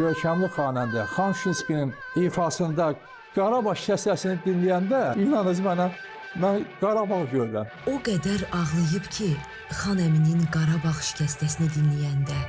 görkəmli xanəndə Xanşinskinin ifasında Qarabağ şikəstəsini dinləyəndə, inanınız mənə, mən Qarabağ görürəm. O qədər ağlayıb ki, Xan Əminin Qarabağ şikəstəsini dinləyəndə.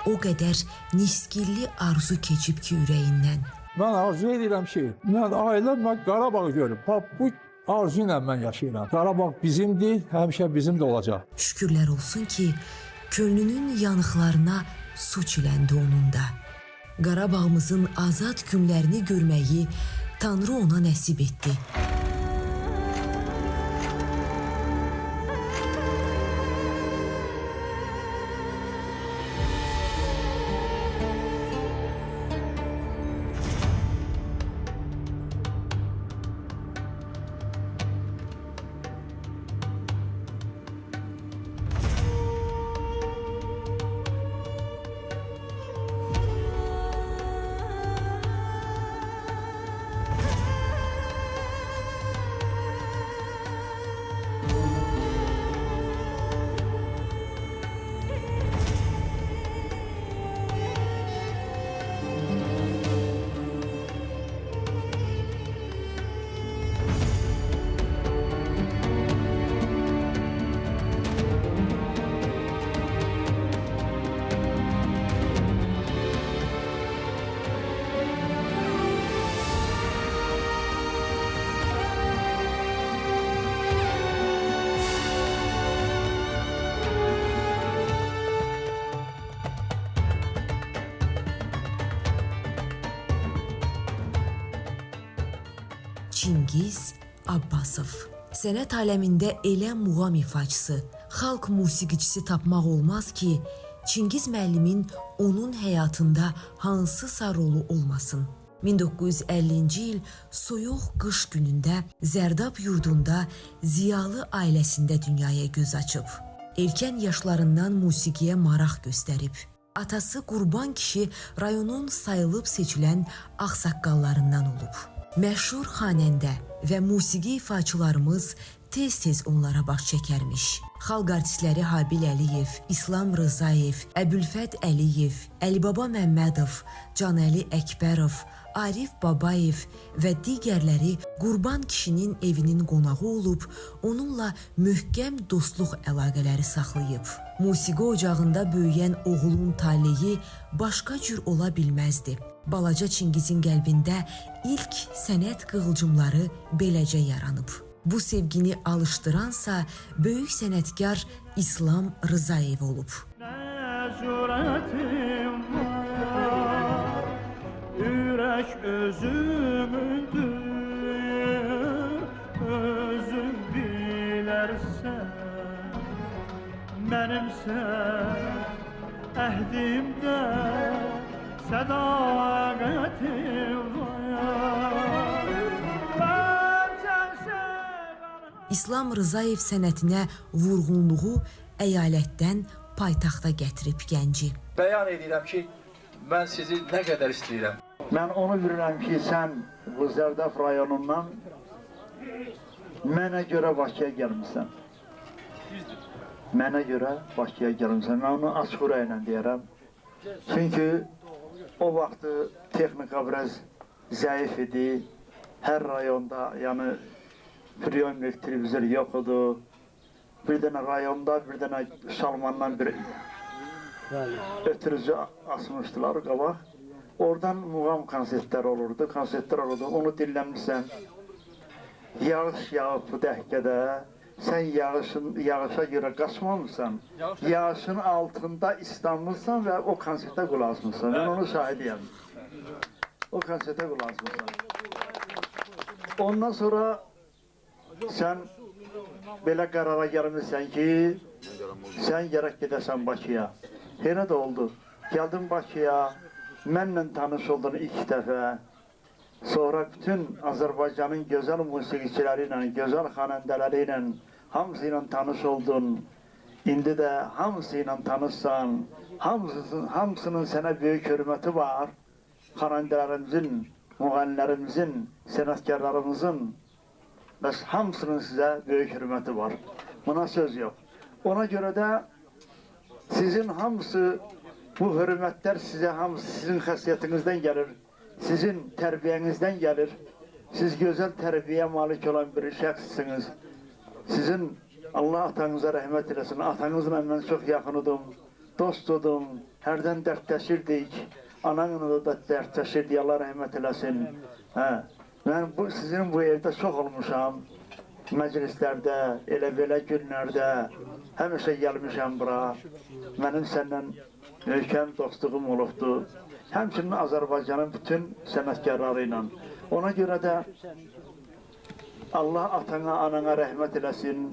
O qədər niskilli arzu keçib ki ürəyindən. Mən arzu edirəm ki, mən Qarabağı görüm. Bu arzu ilə mən yaşayıram. Qarabağ bizimdir, həmişə bizim də olacaq. Şükürlər olsun ki, könlünün yanıqlarına su çiləndi onun da. Qarabağımızın azad günlərini görməyi Tanrı ona nəsib etdi. Çingiz Abbasov. Sənət aləmində elə muğam ifaçısı, xalq musiqiçisi tapmaq olmaz ki, Çingiz müəllimin onun həyatında hansısa rolu olmasın. 1950-ci il soyuq qış günündə Zərdab yurdunda ziyalı ailəsində dünyaya göz açıb. Erkən yaşlarından musiqiyə maraq göstərib. Atası Qurban kişi rayonun sayılıb seçilən ağsaqqallarından olub. Məşhur xanəndə və musiqi ifaçılarımız tez-tez onlara baş çəkərmiş. Xalq artistləri Habil Əliyev, İslam Rızayev, Əbülfət Əliyev, Əlibaba Məmmədov, Canəli Əkbərov, Arif Babayev və digərləri Qurban kişinin evinin qonağı olub, onunla möhkəm dostluq əlaqələri saxlayıb. Musiqi ocağında böyüyən oğlun taleyi başqa cür ola bilməzdi. Balaca Çingizin qəlbində ilk sənət qığılcımları beləcə yaranıb. Bu sevgini alışdıransa böyük sənətkar İslam Rızayev olub. Ürək özümündür, özün bilərsən, mənimsə əhdimdə sədaqətim var. İslam Rızayev sənətinə vurğunluğu əyalətdən paytaxta gətirib gənci. Bəyan edirəm ki, mən sizi nə qədər istəyirəm. Mən onu bilirəm ki, sən bu Zərdab rayonundan mənə görə Bakıya gəlmişsən. Mənə görə Bakıya gəlmişsən. Mən onu açıq ürəklə deyərəm. Çünki o vaxtı texnika biraz zəif idi. Hər rayonda, yəni priyomlik televizor yox idi. Bir dənə rayonda, bir dənə Şalmandan bir ötürücü asmışdılar qabaq. Oradan muğam konsertlər olurdu, onu dinləmişsən. Yağış yağıb bu dəhkədə, sən yağışa görə qaçmamısan, yağışın altında islanmışsan və o konsertə qulaq asmışsan. Mən onu şahidiyəm. O konsertə qulaq asmışsan. Ondan sonra sən belə qərara gəlmişsən ki, sən gərək gedəsən Bakıya. Elə də oldu. Gəldim Bakıya, mənlə tanış oldun ilk dəfə. Sonra bütün Azərbaycanın gözəl musiqiçiləri ilə, gözəl xanəndələri ilə, hamısı ilə tanış oldun. İndi də hamısı ilə tanışsan, hamısının sənə böyük hörməti var. Xanəndələrimizin, müğənnilərimizin, sənətkarlarımızın bəs hamısının sizə böyük hörməti var. Buna söz yox. Ona görə də sizin hamısı, bu hörmətlər sizə hamısı sizin xəssiyyətinizdən gəlir, sizin tərbiyənizdən gəlir. Siz gözəl tərbiyə malik olan bir şəxssiniz. Sizin Allah atanıza rəhmət eləsin. Atanızla mən çox yaxınıdım, dostudum, hərdən dərdləşirdik. Ananla da dərdləşirdik, Allah rəhmət eləsin. Mən sizin bu evdə çox olmuşam. Məclislərdə, elə belə günlərdə həmişə gəlmişəm bura. Mənim səndən möhkəm dostluğum olubdur. Həmçinin Azərbaycanın bütün sənətkarları ilə. Ona görə də Allah atana, anana rəhmət eləsin.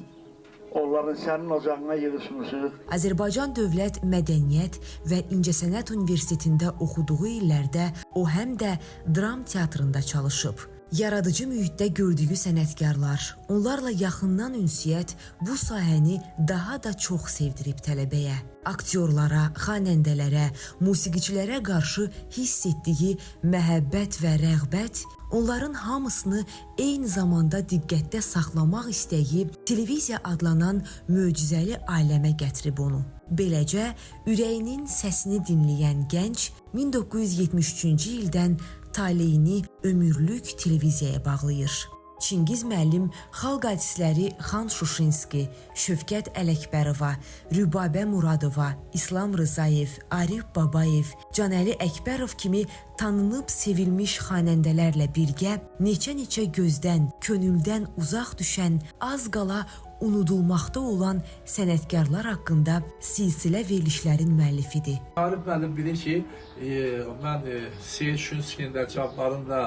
Onların sənin ocağına yığışmışıq. Azərbaycan Dövlət Mədəniyyət və İncəsənət Universitetində oxuduğu illərdə o həm də dram teatrında çalışıb. Yaradıcı mühitdə gördüyü sənətkarlar, onlarla yaxından ünsiyyət bu sahəni daha da çox sevdirib tələbəyə. Aktyorlara, xanəndələrə, musiqiçilərə qarşı hiss etdiyi məhəbbət və rəğbət onların hamısını eyni zamanda diqqətdə saxlamaq istəyi televiziya adlanan möcüzəli aləmə gətirib onu. Beləcə, ürəyinin səsini dinləyən gənc 1973-cü ildən taleyini ömürlük televiziyaya bağlayır. Çingiz müəllim xalq artistləri Xan Şuşinski, Şövkət Ələkbərova, Rübabə Muradova, İslam Rızayev, Arif Babayev, Canəli Əkbərov kimi tanınıb sevilmiş xanəndələrlə birgə neçə-neçə gözdən, könüldən uzaq düşən, az qala unudulmaqda olan sənətkarlar haqqında silsilə verilişlərin müəllifidir. Arif müəllim bilir ki, mən Seyid Şünskinin də, Cabbarın da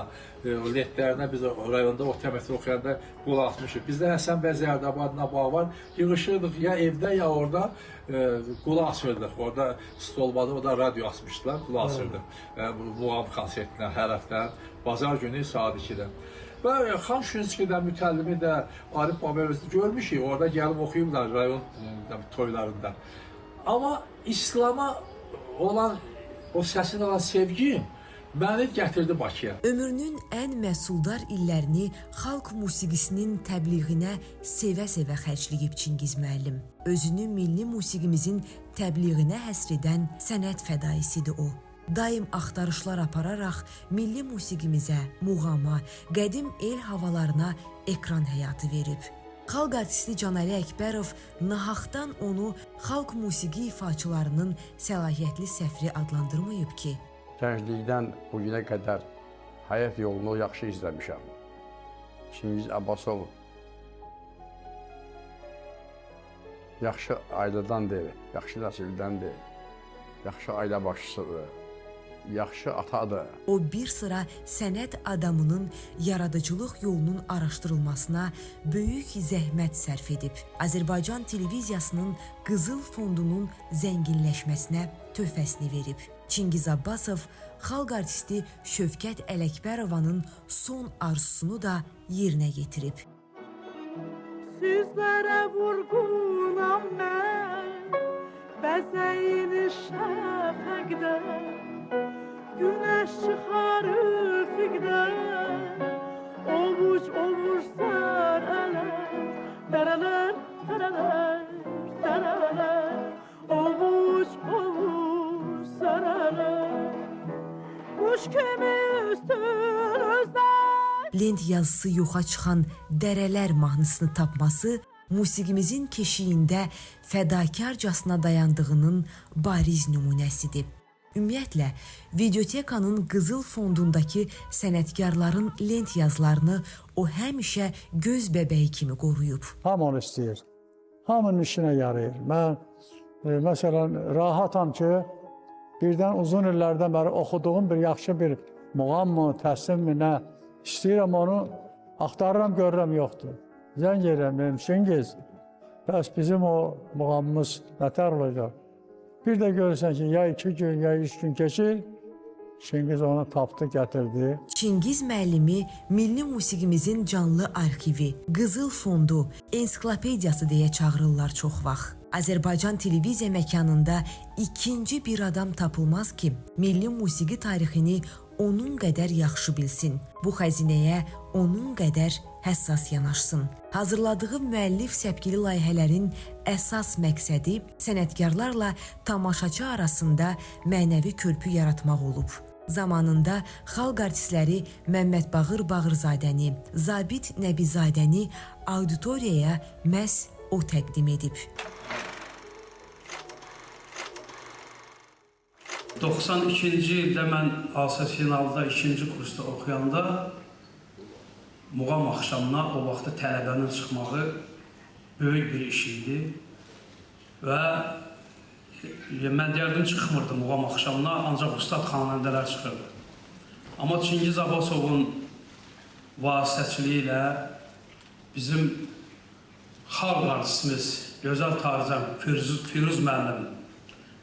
letlərinə biz rayonda orta-məktəbdə oxuyanda qulaq asmışıq. Bizdə Həsən bəy Zərdabadına bağ var, yığışırdıq ya evdə ya orada qulaq asırdıq. Orada stolbada o da radyo asmışdılar, qulaq asırdıq. Muğam konsertinə, hərəfdən, bazar günü saat 2-də. Və Xan Şünskidən mütəllimi də Arif Babayev görmüşük, orada gəlib oxuyublar rayon toylarında. Amma İslama olan, o səsin olan sevgim məni gətirdi Bakıya. Ömrünün ən məhsuldar illərini xalq musiqisinin təbliğinə sevə-sevə xərcləyib Çingiz müəllim. Özünü milli musiqimizin təbliğinə həsr edən sənət fədaisidir o. Daim axtarışlar apararaq milli musiqimizə, muğama, qədim el havalarına ekran həyatı verib. Xalq artisti Canəli Əkbərov nahaqdan onu xalq musiqi ifaçılarının səlahiyyətli səfiri adlandırmayıb ki, Gənclikdən bu günə qədər həyat yolunu yaxşı izləmişəm. Çingiz Abbasov yaxşı ailədən deyil, yaxşı nəsildən deyil, yaxşı ailə başçısıdır, yaxşı atadır. O bir sıra sənət adamının yaradıcılıq yolunun araşdırılmasına böyük zəhmət sərf edib. Azərbaycan televiziyasının qızıl fondunun zənginləşməsinə töhfəsini verib. Çingiz Abbasov xalq artisti Şövkət Ələkbərovanın son arzusunu da yerinə yetirib. Sizlərə vurğunam mən, bəzəyin şəfəqdən, güneş çıxarır fiqdən, ovuc sərələr, dərələr, dərələr, dərələr, ovuc sərələr, quş kimi üstün özlər. Lent yazısı yoxa çıxan Dərələr mahnısını tapması musiqimizin keşiyində fədakarcasına dayandığının bariz nümunəsidir. Ümumiyyətlə, videotekanın qızıl fondundakı sənətkarların lent yazılarını o həmişə göz bəbəyi kimi qoruyub. Hamı onu istəyir. Hamının işinə yarayır. Mən məsələn rahatam ki, birdən uzun illərdən bəri oxuduğum bir yaxşı bir muğam mı, təslim mi, nə istəyirəm onu, axtarıram, görürəm, yoxdur. Zəng edirəm, benim Çingiz, bəs bizim o muğamımız nətər olacaq? Bir də görürsən ki, ya 2 gün, ya 3 gün keçir, Çingiz onu tapdı, gətirdi. Çingiz müəllimi milli musiqimizin canlı arxivi, qızıl fondu, ensiklopediyası deyə çağırırlar çox vaxt. Azərbaycan televiziya məkanında ikinci bir adam tapılmaz ki, milli musiqi tarixini onun qədər yaxşı bilsin. Bu xəzinəyə onun qədər həssas yanaşsın. Hazırladığı müəllif səpkili layihələrin əsas məqsədi sənətkarlarla tamaşaçı arasında mənəvi körpü yaratmaq olub. Zamanında xalq artistləri Məmməd Bağır Bağırzadəni, Zabit Nəbizadəni auditoriyaya məhz o təqdim edib. 92-ci ildə mən ASF finalda 2-ci kursda oxuyanda muğam axşamına o vaxtda tələbənin çıxmağı böyük bir iş idi və mən deyərdim çıxmırdı muğam axşamına, ancaq ustad xanəndələr çıxırdı. Amma Çingiz Abbasovun vasitəçiliyi ilə bizim xalq artistimiz, gözəl tarixçi Firuz müəllim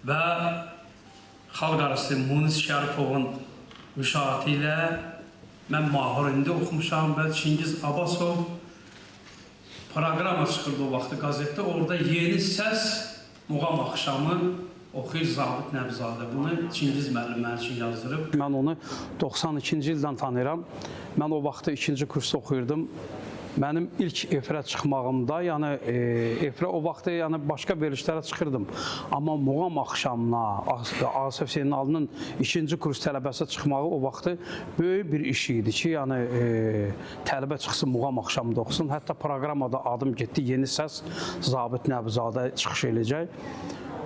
və xalq artisti Munis Şəripovun müşahidə ilə mən Mahurində oxumuşam və Çingiz Abbasov proqrama çıxırdı o vaxtı qazetdə. Orada yeni səs muğam axşamı oxuyur Zabit Nəbizadə. Bunu Çingiz müəllim mənim üçün yazdırıb. Mən onu 92-ci ildən tanıyıram. Mən o vaxtda 2-ci kursda oxuyurdum. Mənim ilk efirə çıxmağımda, yəni efirə o vaxtda başqa verilişlərə çıxırdım. Amma muğam axşamına, ASF Finalının 2-ci kurs tələbəsi çıxmağı o vaxtda böyük bir iş idi ki, yəni tələbə çıxsın, muğam axşamında oxusun. Hətta proqramada adım getdi, yeni səs Zabit Nəbizadə çıxış edəcək.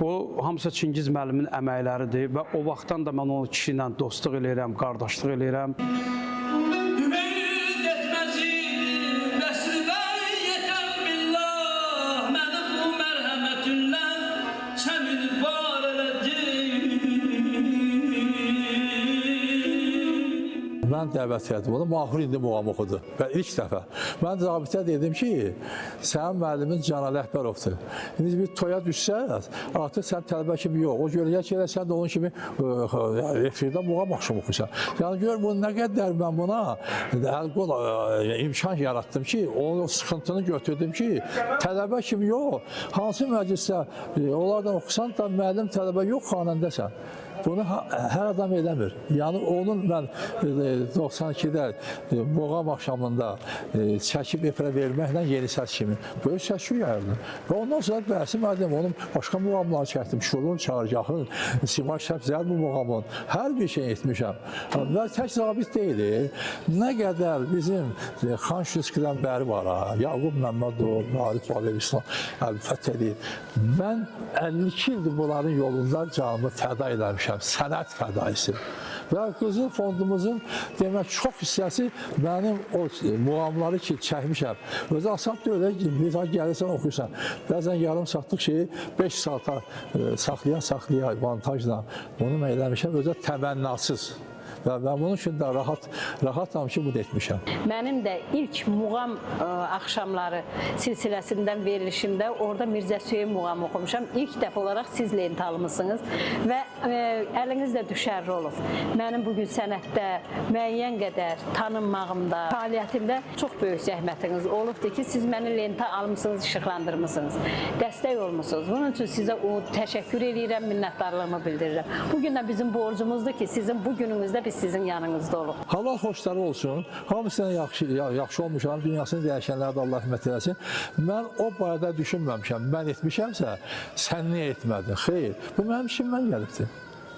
Bu, hamısı Çingiz müəllimin əməkləridir və o vaxtdan da mən o kişi ilə dostluq eləyirəm, qardaşlıq eləyirəm. Mən dəvət etdim, onu Mahur indi muğam oxudu və ilk dəfə. Mən zabitə dedim ki, sənin müəllimin Cənal Əhbərovdur. İndi bir toya düşsəz, artıq sən tələbə kimi yox. O görəcək ki, sən də onun kimi efirdə muğam axşam oxuysan. Yəni gör, bu nə qədər mən buna əl-qol imkan yaratdım ki, o sıxıntını götürdüm ki, tələbə kimi yox. Hansı məclisdə onlardan oxusan da müəllim tələbə yox, xanəndəsən. Bunu hər adam eləmir. Yəni onun mən 92-də muğam axşamında çəkib efirə verməklə yeni səs kimi böyük səs-küy yayıldı. Və ondan sonra Bəhsi müəllim onun başqa muğamları çəkdim. Şurun, Çargahın, Simay Şəbzəl bu muğamın hər bir şey etmişəm. Və tək zabit deyil. Nə qədər bizim Xan Şüskidən bəri var, Yaqub Məmmədov, Arif Alevistan, Əbifət edib. Mən 52 ildir bunların yolunda canımı fəda eləmişəm. Sənət fədaisi. Və Qızıl Fondumuzun demək çox hissəsi mənim o muğamları ki çəkmişəm. Özü asan deyil, bir daha gəlirsən oxuyursan. Bəzən yarım saatlıq şeyi 5 saata saxlaya avantajla onu mən eləmişəm. Özü təmənnasız. Və mən bunun üçün də rahatam ki, bunu etmişəm. Mənim də ilk muğam axşamları silsiləsindən verilişimdə orada Mirzə Süheyb muğamı oxumuşam. İlk dəfə olaraq siz lent almışsınız və əlinizdə düşərli olub. Mənim bugün sənətdə müəyyən qədər tanınmağımda, fəaliyyətimdə çox böyük zəhmətiniz olubdur ki, siz məni lentə almışsınız, işıqlandırmışsınız, dəstək olmuşsunuz. Bunun üçün sizə təşəkkür edirəm, minnətdarlığımı bildirirəm. Bugün də bizim borcumuzdur ki, sizin bu gününüzdə biz sizin yanınızda olub. Allah xoşları olsun. Hamısına yaxşı olmuşam. Dünyasını dəyişənlərə də Allah rəhmət eləsin. Mən o barədə düşünməmişəm. Mən etmişəmsə, sən niyə etmədin? Xeyr. Bu mənim işimdən gəlibdir.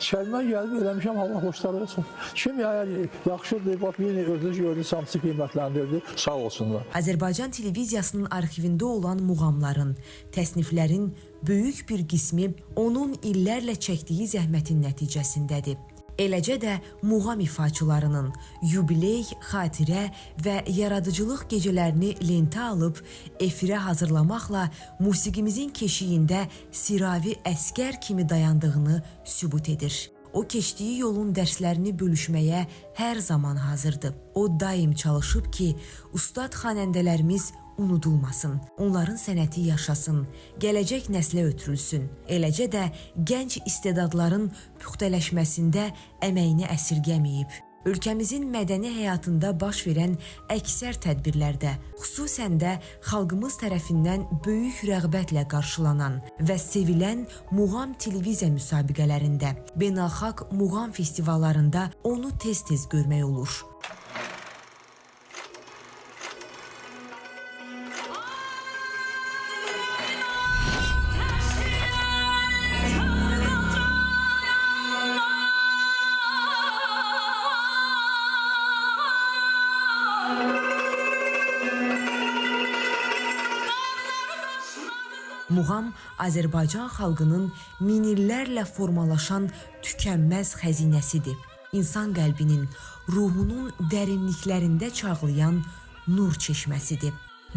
Şərmən gəlib eləmişəm, Allah xoşları olsun. Kim əgər yaxşıdır, bax, özünüz gördünüz, hamısı qiymətləndirdi, sağ olsunlar. Azərbaycan televiziyasının arxivində olan muğamların, təsniflərin böyük bir qismi onun illərlə çəkdiyi zəhmətin nəticəsindədir. Eləcə də muğam ifaçılarının yubiley, xatirə və yaradıcılıq gecələrini lentə alıb efirə hazırlamaqla musiqimizin keşiyində siravi əskər kimi dayandığını sübut edir. O keçdiyi yolun dərslərini bölüşməyə hər zaman hazırdır. O daim çalışıb ki, ustad xanəndələrimiz unudulmasın, onların sənəti yaşasın, gələcək nəslə ötürülsün. Eləcə də gənc istedadların püxtələşməsində əməyini əsirgəməyib. Ölkəmizin mədəni həyatında baş verən əksər tədbirlərdə, xüsusən də xalqımız tərəfindən böyük rəğbətlə qarşılanan və sevilən muğam televiziya müsabiqələrində, beynəlxalq muğam festivallarında onu tez-tez görmək olur. Muğam Azərbaycan xalqının minillərlə formalaşan tükənməz xəzinəsidir. İnsan qəlbinin, ruhunun dərinliklərində çağlayan nur çeşməsidir.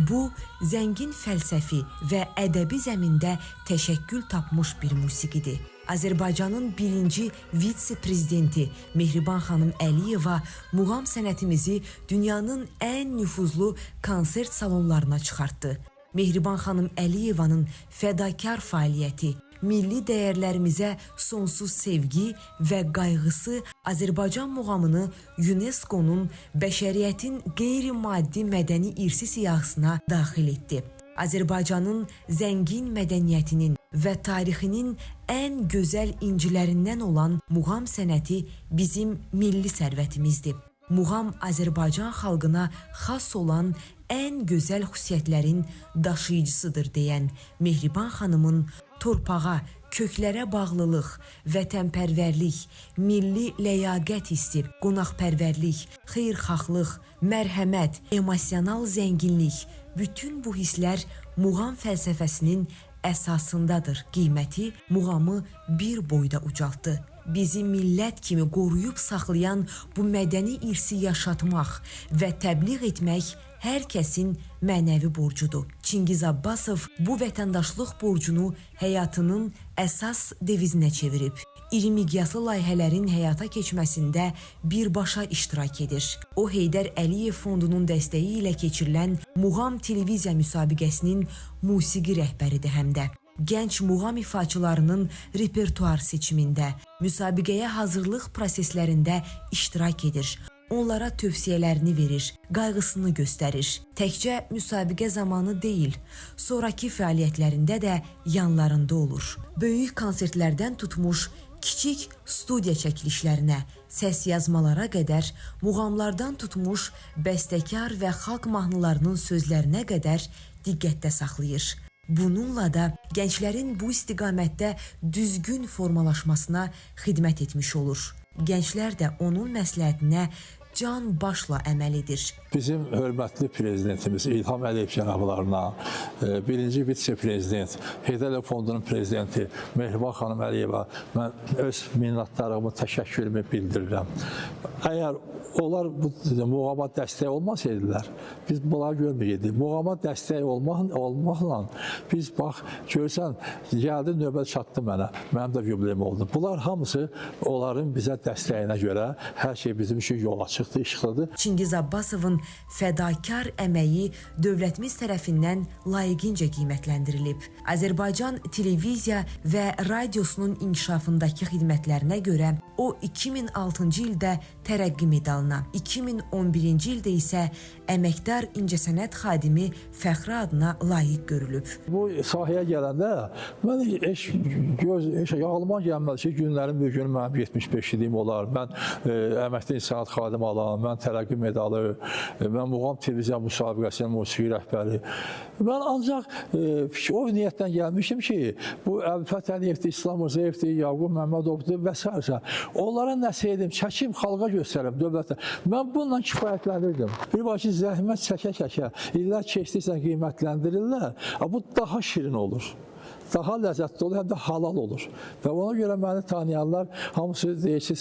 Bu, zəngin fəlsəfi və ədəbi zəmində təşəkkül tapmış bir musiqidir. Azərbaycanın birinci vitse-prezidenti Mehriban xanım Əliyeva muğam sənətimizi dünyanın ən nüfuzlu konsert salonlarına çıxartdı. Mehriban xanım Əliyevanın fədakar fəaliyyəti, milli dəyərlərimizə sonsuz sevgi və qayğısı Azərbaycan muğamını UNESCO-nun bəşəriyyətin qeyri-maddi mədəni irsi siyahısına daxil etdi. Azərbaycanın zəngin mədəniyyətinin və tarixinin ən gözəl incilərindən olan muğam sənəti bizim milli sərvətimizdir. Muğam Azərbaycan xalqına xas olan ən gözəl xüsusiyyətlərin daşıyıcısıdır deyən Mehriban xanımın torpağa, köklərə bağlılıq, vətənpərvərlik, milli ləyaqət hissi, qonaqpərvərlik, xeyirxahlıq, mərhəmət, emosional zənginlik, bütün bu hisslər muğam fəlsəfəsinin əsasındadır. Qiyməti muğamı bir boyda ucaltdı. Bizi millət kimi qoruyub saxlayan bu mədəni irsi yaşatmaq və təbliğ etmək hər kəsin mənəvi borcudur. Çingiz Abbasov bu vətəndaşlıq borcunu həyatının əsas devizinə çevirib. İri miqyaslı layihələrin həyata keçməsində birbaşa iştirak edir. O, Heydər Əliyev Fondunun dəstəyi ilə keçirilən Muğam televiziya müsabiqəsinin musiqi rəhbəridir həm də. Gənc muğam ifaçılarının repertuar seçimində, müsabiqəyə hazırlıq proseslərində iştirak edir. Onlara tövsiyələrini verir, qayğısını göstərir. Təkcə müsabiqə zamanı deyil, sonraki fəaliyyətlərində də yanlarında olur. Böyük konsertlərdən tutmuş, kiçik studiya çəkilişlərinə, səs yazmalara qədər, muğamlardan tutmuş, bəstəkar və xalq mahnılarının sözlərinə qədər diqqətdə saxlayır. Bununla da gənclərin bu istiqamətdə düzgün formalaşmasına xidmət etmiş olur. Gənclər də onun məsləhətinə can başla əməl edir. Bizim hörmətli prezidentimiz İlham Əliyev cənablarına, birinci vitse-prezident, Heydər Əliyev Fondunun prezidenti Mehriban xanım Əliyeva mən öz minnətdarlığımı, təşəkkürümü bildirirəm. Əgər onlar bu muğama dəstək olmasaydılar, biz bunları görməyəcəkdik. Muğama dəstək olmaqla biz bax, görsən, gəldi növbə çatdı mənə, mənim də yubileyim oldu. Bunlar hamısı onların bizə dəstəyinə görə hər şey bizim üçün yol açıqdır, işıqlıdır. Çingiz Abbasovun fədakar əməyi dövlətimiz tərəfindən layiqincə qiymətləndirilib. Azərbaycan televiziya və radiosunun inkişafındakı xidmətlərinə görə o 2006-cı ildə tərəqqi medalına, 2011-ci ildə isə əməkdar incəsənət xadimi fəxri adına layiq görülüb. Bu sahəyə gələndə mən heç ağlıma gəlmədi ki, günlərin bir günü mənim 75 iliyim olar. Mən əməkdar incəsənət xadimi alan, mən tərəqqi medalı, mən Muğam televiziya müsabiqəsinin musiqi rəhbəri. Mən ancaq o niyyətdən gəlmişim ki, bu Əbülfət Əliyevdir, İslam Rızayevdir, Yaqub Məmmədovdur və s. Onlara nəsə edim, çəkim, xalqa göstərəm, dövlətə. Mən bununla kifayətlənirdim. Bir var ki, zəhmət çəkə-çəkə, illər keçdikcə qiymətləndirirlər, bu daha şirin olur. Daha ləzzətli olur, həm də halal olur. Və ona görə məni tanıyanlar hamısı deyir ki,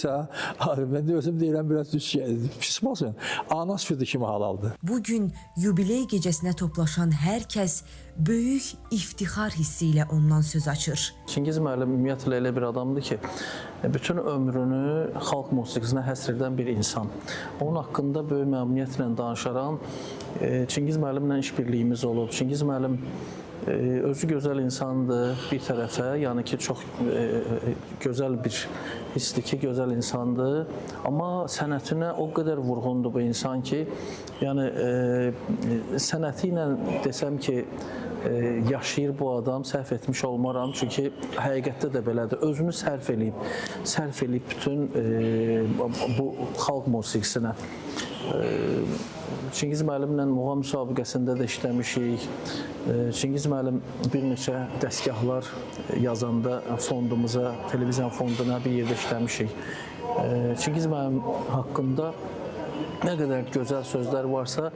mən də özüm deyirəm, biraz pis olsun, ana südü kimi halaldır. Bugün yubiley gecəsinə toplaşan hər kəs böyük iftixar hissi ilə ondan söz açır. Çingiz müəllim ümumiyyətlə elə bir adamdır ki, bütün ömrünü xalq musiqisinə həsr edən bir insan. Onun haqqında böyük məmnuniyyətlə danışaram. Çingiz müəllimlə işbirliyimiz olub. Çingiz müəllim özü gözəl insandır bir tərəfə, yəni ki, çox gözəl bir hissdir ki, gözəl insandır. Amma sənətinə o qədər vurğundur bu insan ki, yəni sənəti ilə desəm ki, yaşayır bu adam, səhv etmiş olmaram. Çünki həqiqətdə də belədir. Özünü sərf eləyib bütün bu xalq musiqisinə. Çingiz müəllimlə muğam müsabiqəsində də işləmişik. Çingiz müəllim bir neçə dəstgahlar yazanda fondumuza, televiziya fonduna bir yerdə işləmişik. Çingiz müəllim haqqında nə qədər gözəl sözlər varsa,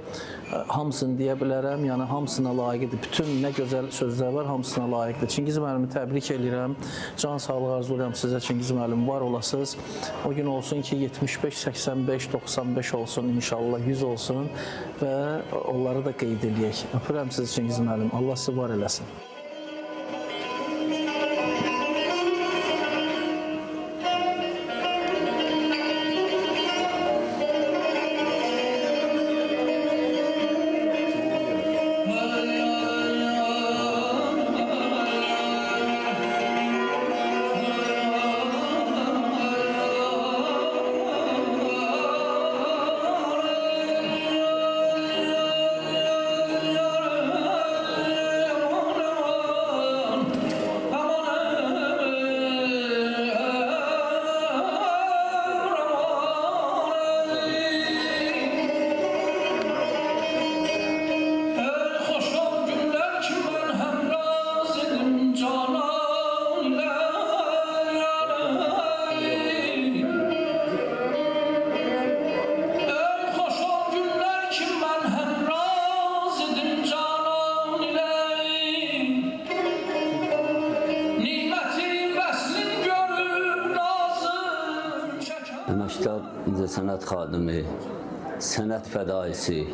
hamısını deyə bilərəm, yəni hamısına layiqdir. Bütün nə gözəl sözlər var, hamısına layiqdir. Çingiz müəllimi təbrik edirəm. Can sağlığı arzulayıram sizə, Çingiz müəllim, var olasınız. O gün olsun ki, 75, 85, 95 olsun, inşallah 100 olsun və onları da qeyd eləyək. Öpürəm sizi, Çingiz müəllim. Allah sizi var eləsin. Əməkdar incəsənət xadimi, sənət fədaisi,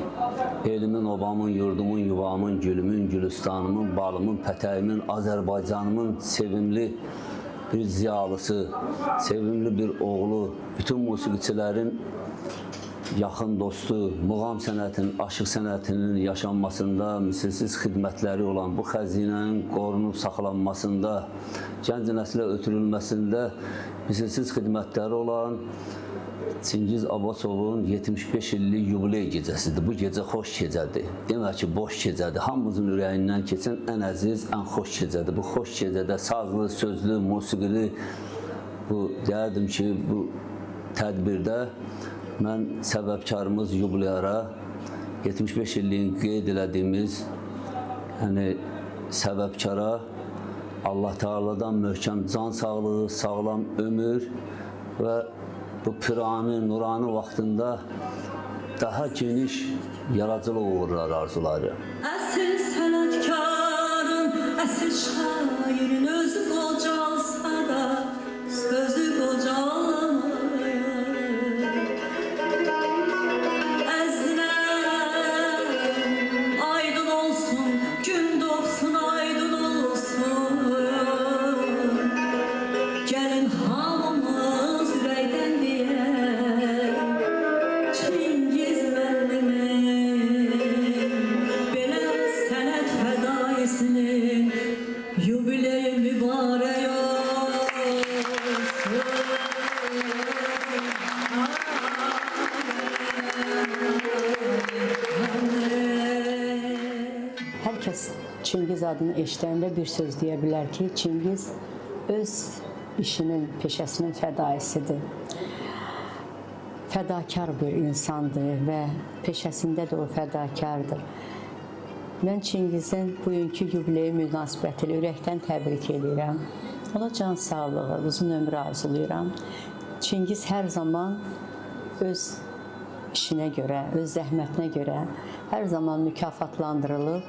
elimin, obamın, yurdumun, yuvamın, gülümün, gülüstanımın, balımın, pətəyimin, Azərbaycanımın sevimli bir ziyalısı, sevimli bir oğlu, bütün musiqiçilərin yaxın dostu, muğam sənətinin, aşıq sənətinin yaşanmasında misilsiz xidmətləri olan bu xəzinənin qorunub saxlanmasında, gənc nəslə ötürülməsində misilsiz xidmətləri olan Çingiz Abbasovun 75 illik yubiley gecəsidir. Bu gecə xoş gecədir. Demək ki, boş gecədir. Hamımızın ürəyindən keçən ən əziz, ən xoş gecədir. Bu xoş gecədə sazlı, sözlü, musiqili, bu deyərdim ki, bu tədbirdə mən səbəbkarımız yubileyara 75 illiyin qeyd elədiyimiz səbəbkara Allah Teala'dan möhkəm can sağlığı, sağlam ömür və bu pirani, nurani vaxtında daha geniş yaradıcılıq uğurları arzuları. Əsil sənətkarın, əsil şairin özü qocalsa da sözü qocalamaya. Əzrəm aydın olsun, gün doğsun aydın olsun. Gəlin hamımız ürəkdən deyək, Çingiz müəllimin belə sənət fədaisinin yubileyi mübarək olsun. Hər kəs Çingiz adını eşidəndə bir söz deyə bilər ki, Çingiz öz işinin, peşəsinin fədaisidir. Fədakar bir insandır və peşəsində də o fədakardır. Mən Çingizin bugünkü yubileyi münasibətilə ürəkdən təbrik edirəm. Ona can sağlığı, uzun ömrü arzulayıram. Çingiz hər zaman öz işinə görə, öz zəhmətinə görə hər zaman mükafatlandırılıb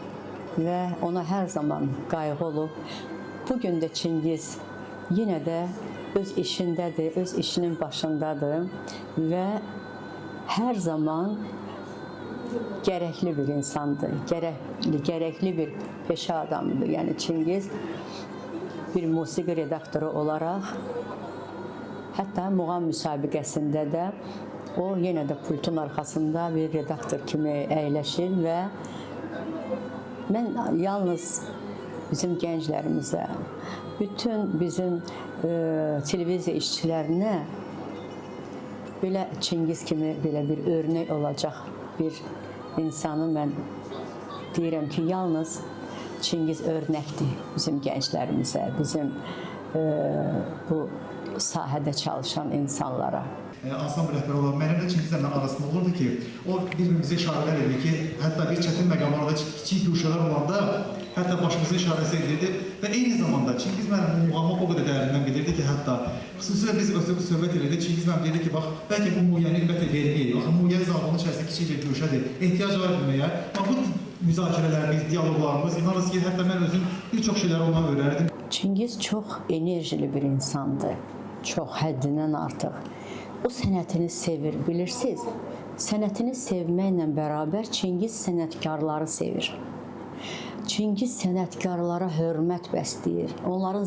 və ona hər zaman qayğı olub. Bugün də Çingiz yenə də öz işindədir, öz işinin başındadır və hər zaman gərəkli bir insandır, gərəkli bir peşə adamıdır. Yəni Çingiz bir musiqi redaktoru olaraq hətta muğam müsabiqəsində də O yenə də pultun arxasında bir redaktor kimi əyləşir və mən yalnız bizim gənclərimizə, bütün bizim televiziya işçilərinə belə Çingiz kimi belə bir örnək olacaq bir insanı mən deyirəm ki, yalnız Çingiz örnəkdir bizim gənclərimizə, bizim bu sahədə çalışan insanlara. Ansambl rəhbəri olan mənimlə Çingizlə arasında olurdu ki, o bir-birimizə işarələr edir ki, hətta bir çətin məqamlarda kiçik güşələr olanda hətta başımıza işarəsi edirdi və eyni zamanda Çingiz mənim muğamı o qədər dərindən bilirdi ki, hətta xüsusilə biz özümüz söhbət edirdik, Çingiz mənim deyirdi ki, bax, bəlkə bu muğyanı qiymət verməyək, axı muğyanı zamanın içərisində kiçik bir güşədir, ehtiyac var bilməyə, bu müzakirələrimiz, diyaloglarımız, inanırız ki, hətta mən özüm bir çox şeyləri ondan öyrənirdim. Çingiz çox enerjili bir insandır, çox həddindən artıq. O sənətini sevir, bilirsiniz. Sənətini sevməklə bərabər Çingiz sənətkarları sevir. Çingiz sənətkarlara hörmət bəsləyir, onların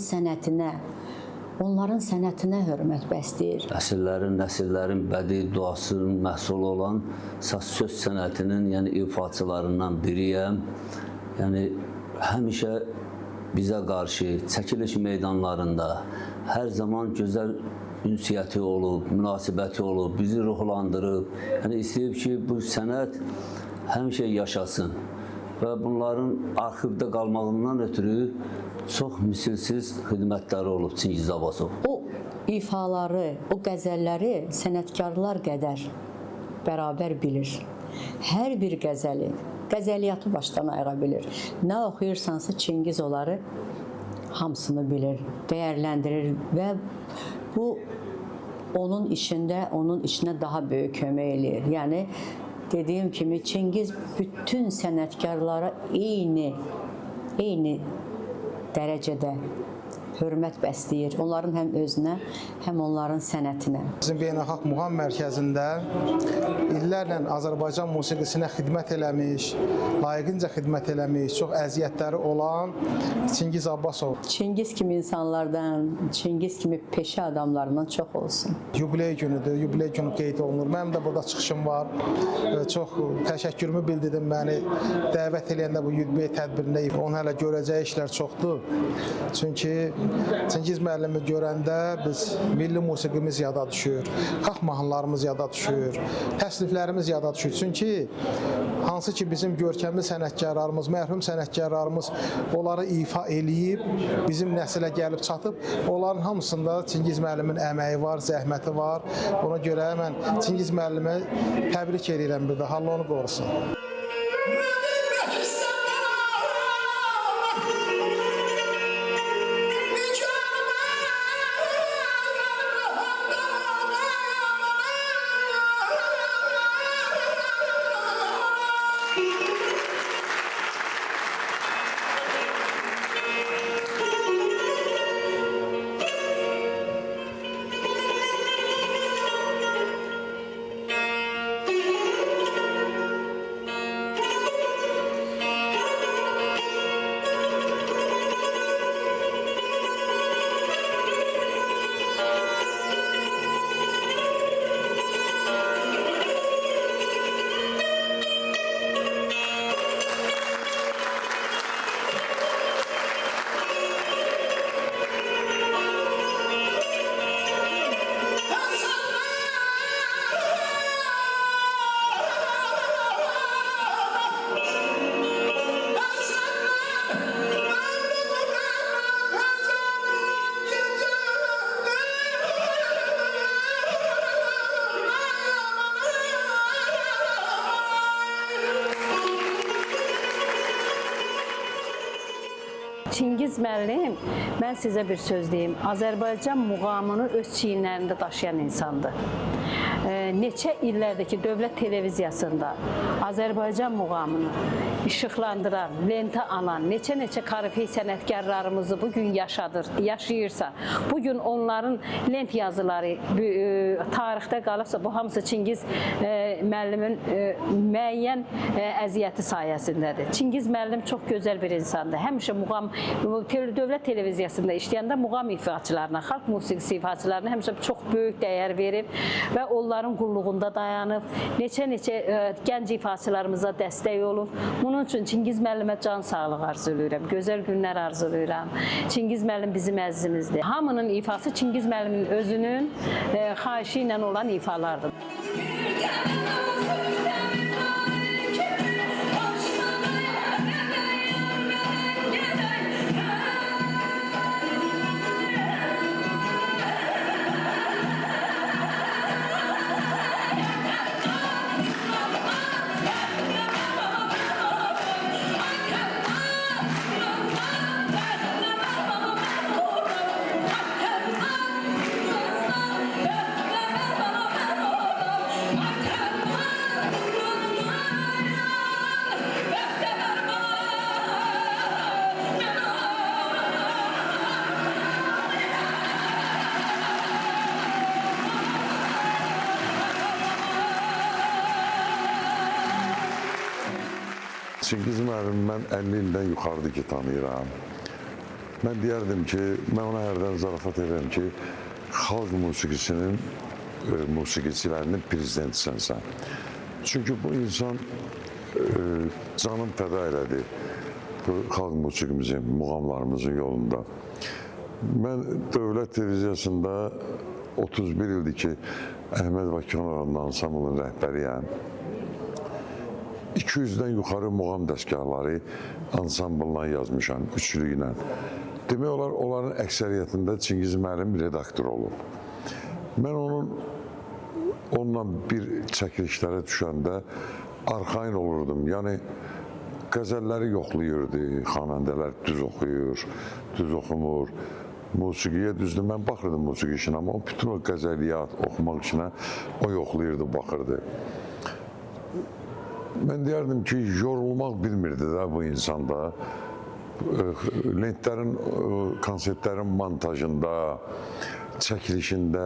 sənətinə hörmət bəsləyir. Nəsillərin bədii duasının məhsulu olan söz sənətinin, yəni ifaçılarından biriyəm. Yəni həmişə bizə qarşı çəkiliş meydanlarında hər zaman gözəl ünsiyyəti olub, münasibəti olub, bizi ruhlandırıb. Yəni istəyib ki, bu sənət həmişə yaşasın və bunların arxivdə qalmağından ötürü çox misilsiz xidmətləri olub Çingiz Abbasov. O ifaları, o qəzəlləri sənətkarlar qədər bərabər bilir. Hər bir qəzəliyyatı başdan ayağa bilir. Nə oxuyursansa Çingiz onları hamısını bilir, dəyərləndirir və bu onun işinə daha böyük kömək eləyir. Yəni dediyim kimi Çingiz bütün sənətkarlara eyni dərəcədə hörmət bəsləyir. Onların həm özünə, həm onların sənətinə. Bizim Beynəlxalq Muğam Mərkəzində illərlə Azərbaycan musiqisinə xidmət eləmiş, layiqincə xidmət eləmiş, çox əziyyətləri olan Çingiz Abbasov. Çingiz kimi insanlardan, Çingiz kimi peşə adamlarından çox olsun. Yubiley günüdür, yubiley günü qeyd olunur. Mənim də burada çıxışım var. Çox təşəkkürümü bildirdim məni dəvət eləyəndə bu yubiley tədbirində. Onun hələ görəcəyi işlər çoxdur. Çünki Çingiz müəllimi görəndə biz milli musiqimiz yada düşür, xalq mahnılarımız yada düşür, təsliflərimiz yada düşür. Çünki hansı ki bizim görkəmli sənətkarlarımız, mərhum sənətkarlarımız onları ifa eləyib, bizim nəsilə gəlib çatıb, onların hamısında Çingiz müəllimin əməyi var, zəhməti var. Ona görə mən Çingiz müəllimi təbrik edirəm bir də, Allah onu qorusun. Çingiz müəllim, mən sizə bir söz deyim. Azərbaycan muğamını öz çiyinlərində daşıyan insandır. Neçə illərdəki dövlət televiziyasında Azərbaycan muğamını işıqlandıran, lentə alan, neçə karifey sənətkarlarımızı bugün yaşayırsa, bugün onların lent yazıları tarixdə qalıbsa, bu hamısı Çingiz müəllimin müəyyən əziyyəti sayəsindədir. Çingiz müəllim çox gözəl bir insandır. Həmişə muğam, dövlət televiziyasında işləyəndə muğam ifaçılarına, xalq musiqisi ifaçılarına həmişə çox böyük dəyər verib və onlar onların qulluğunda dayanıb, neçə gənc ifaçılarımıza dəstək olub. Bunun üçün Çingiz müəllimə can sağlığı arzulayıram, gözəl günlər arzulayıram. Çingiz müəllim bizim əzizimizdir. Hamının ifası Çingiz müəllimin özünün xahişi ilə olan ifalardır. Çingiz müəllim mən 50 ildən yuxarıdır ki tanıyıram. Mən deyərdim ki, mən ona hərdən zarafat edirəm ki, xalq musiqisinin musiqiçilərinin prezidentisən sən. Çünki bu insan canın fəda elədi bu xalq musiqimizin, muğamlarımızın yolunda. Mən Dövlət Televiziyasında 31 ildir ki, Əhməd Bakıxanov ansamblının rəhbəriyəm. 200-dən yuxarı muğam dəstgahları ansamblından yazmışam, üçlü ilə. Demək olar, onların əksəriyyətində Çingiz müəllim redaktor olub. Mən onunla bir çəkilişlərə düşəndə arxain olurdum. Yəni, qəzəlləri yoxlayırdı, xanəndələr düz oxuyur, düz oxumur. Musiqiyə düzdür, mən baxırdım musiqi işinə, amma bütün o qəzəliyyat oxumaq işinə o yoxlayırdı, baxırdı. Mən deyərdim ki, yorulmaq bilmirdi də bu insanda. Lentlərin, konsertlərin montajında, çəkilişində,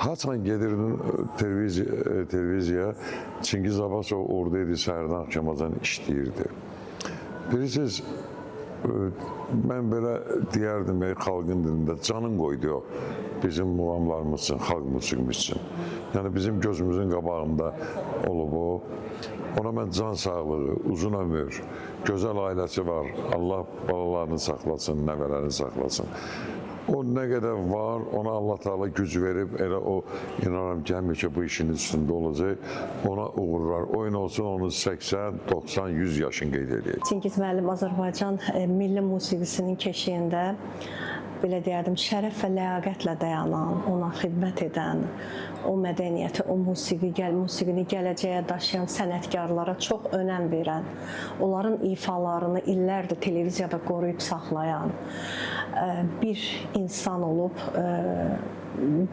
haçan gedirdin televiziyaya, Çingiz Abbasov oradaydı, səhərdən axşamacan işləyirdi. Bilirsiniz, mən belə deyərdim, xalqın dilində canın qoydu o bizim muğamlarımız üçün, xalq musiqimiz üçün. Yəni bizim gözümüzün qabağında olub o. Ona mən can sağlığı, uzun ömür, gözəl ailəsi var. Allah balalarını saxlasın, nəvələrini saxlasın. O nə qədər var, ona Allah Teala güc verib, elə o inanıram ki, həmişə bu işin üstündə olacaq, ona uğurlar. Oyun olsun, onun 80, 90, 100 yaşını qeyd edək. Çingiz müəllim Azərbaycan milli musiqisinin keşiyində belə deyərdim, şərəf və ləyaqətlə dayanan, ona xidmət edən, o mədəniyyəti, o musiqini gələcəyə daşıyan sənətkarlara çox önəm verən, onların ifalarını illərdir televiziyada qoruyub saxlayan bir insan olub.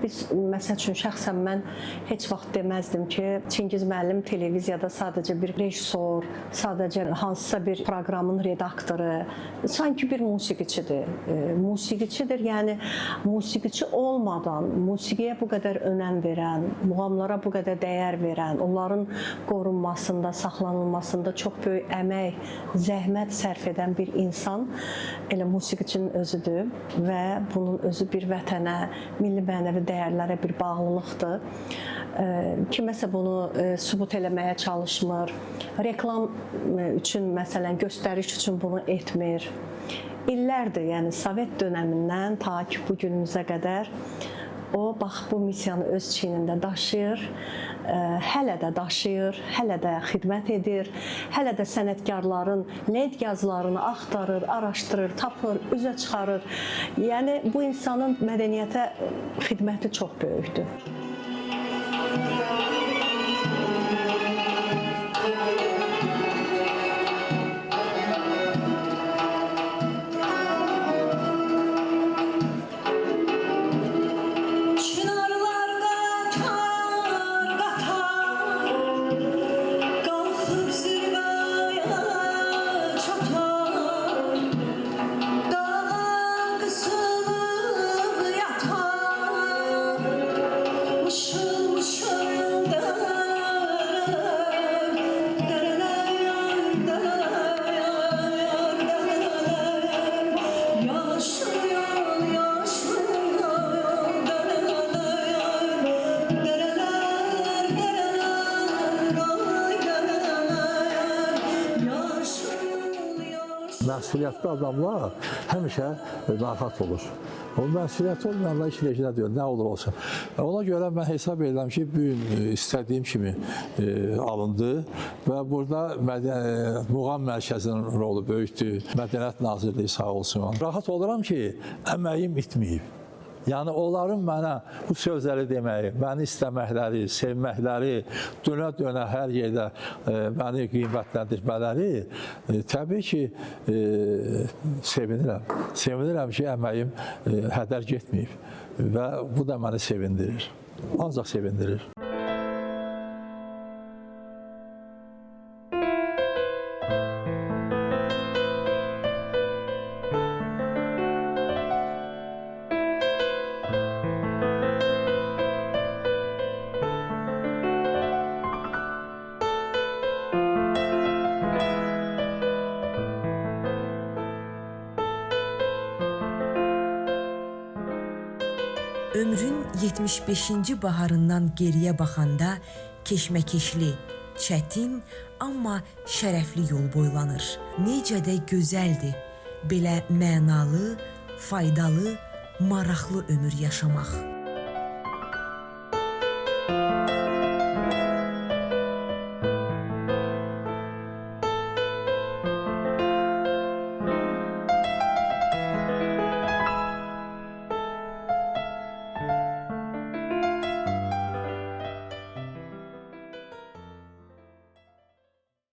Biz, məsəl üçün, şəxsən mən heç vaxt deməzdim ki, Çingiz müəllim televiziyada sadəcə bir rejissor, sadəcə hansısa bir proqramın redaktoru, sanki bir musiqiçidir. Musiqiçidir, yəni musiqiçi olmadan musiqiyə bu qədər önəm verən, muğamlara bu qədər dəyər verən, onların qorunmasında, saxlanılmasında çox böyük əmək, zəhmət sərf edən bir insan elə musiqiçinin özüdür və bunun özü bir vətənə, milli mənəvi dəyərlərə bir bağlılıqdır. Kiməsə bunu sübut eləməyə çalışmır. Reklam üçün, məsələn, göstəriş üçün bunu etmir. İllərdir, yəni Sovet dönəmindən ta ki bu günümüzə qədər o, bax, bu missiyanı öz çiynində daşıyır, hələ də daşıyır, hələ də xidmət edir, hələ də sənətkarların lent yazılarını axtarır, araşdırır, tapır, üzə çıxarır. Yəni, bu insanın mədəniyyətə xidməti çox böyükdür. məsuliyyətli adamlar həmişə narahat olur. O məsuliyyətli olmayanlar iş vecinə deyil, nə olur olsun. Ona görə mən hesab edirəm ki, bu gün istədiyim kimi alındı və burada Muğam Mərkəzinin rolu böyükdür. Mədəniyyət Nazirliyi sağ olsun. Rahat oluram ki, əməyim itməyib. Yəni onların mənə bu sözləri deməyi, məni istəməkləri, sevməkləri, dönə-dönə hər yerdə məni qiymətləndirmələri təbii ki, sevinirəm. Sevinirəm ki, əməyim hədər getməyib və bu da məni sevindirir. Ancaq sevindirir. Ömrün 75-ci baharından geriyə baxanda keşməkeşli, çətin, amma şərəfli yol boylanır. Necə də gözəldir belə mənalı, faydalı, maraqlı ömür yaşamaq.